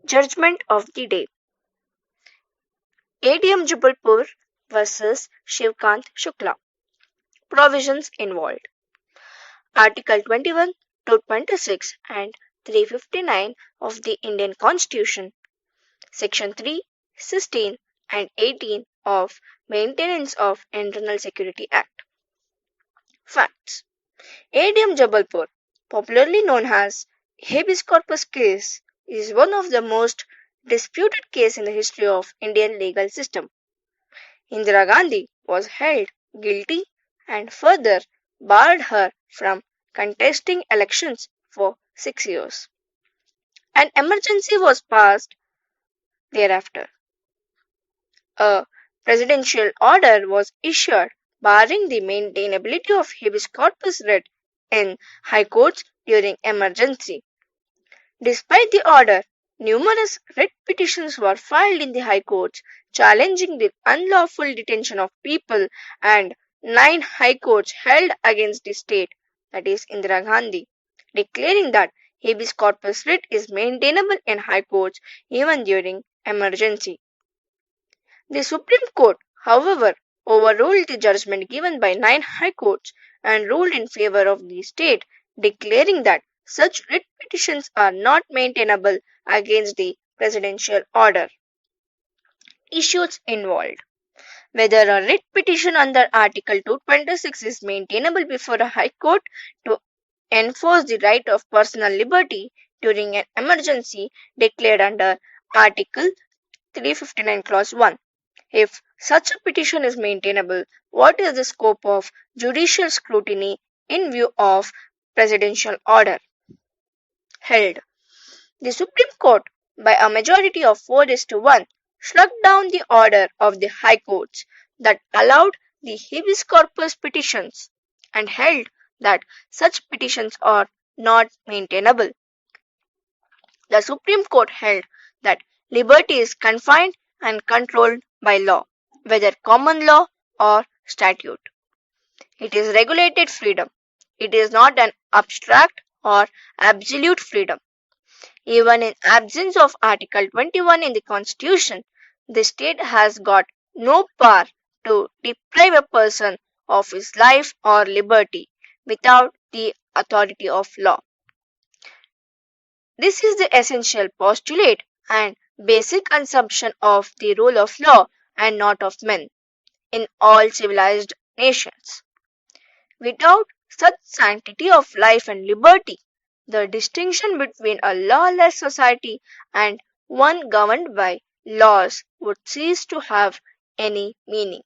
Judgment of the Day. ADM Jabalpur versus Shivkant Shukla. Provisions involved. Article 21 to 26 and 359 of the Indian Constitution. Section 3, 16 and 18 of Maintenance of Internal Security Act. Facts. ADM Jabalpur, popularly known as Habeas Corpus case, is one of the most disputed cases in the history of Indian legal system. Indira Gandhi was held guilty and further barred her from contesting elections for 6 years. An emergency was passed thereafter. A presidential order was issued barring the maintainability of habeas corpus writ in high courts during emergency. Despite the order, numerous writ petitions were filed in the high courts challenging the unlawful detention of people, and 9 high courts held against the state, that is Indira Gandhi, declaring that habeas corpus writ is maintainable in high courts even during emergency. The Supreme Court, however, overruled the judgment given by 9 high courts and ruled in favor of the state, declaring that such writ petitions are not maintainable against the presidential order. Issues involved. Whether a writ petition under Article 226 is maintainable before a high court to enforce the right of personal liberty during an emergency declared under Article 359 Clause 1. If such a petition is maintainable, what is the scope of judicial scrutiny in view of presidential order? Held. The Supreme Court, by a majority of 4:1, struck down the order of the High Courts that allowed the habeas corpus petitions and held that such petitions are not maintainable. The Supreme Court held that liberty is confined and controlled by law, whether common law or statute. It is regulated freedom. It is not an abstract or absolute freedom. Even in absence of Article 21 in the Constitution, the state has got no power to deprive a person of his life or liberty without the authority of law. This is the essential postulate and basic assumption of the rule of law and not of men in all civilized nations. Without such sanctity of life and liberty, the distinction between a lawless society and one governed by laws would cease to have any meaning.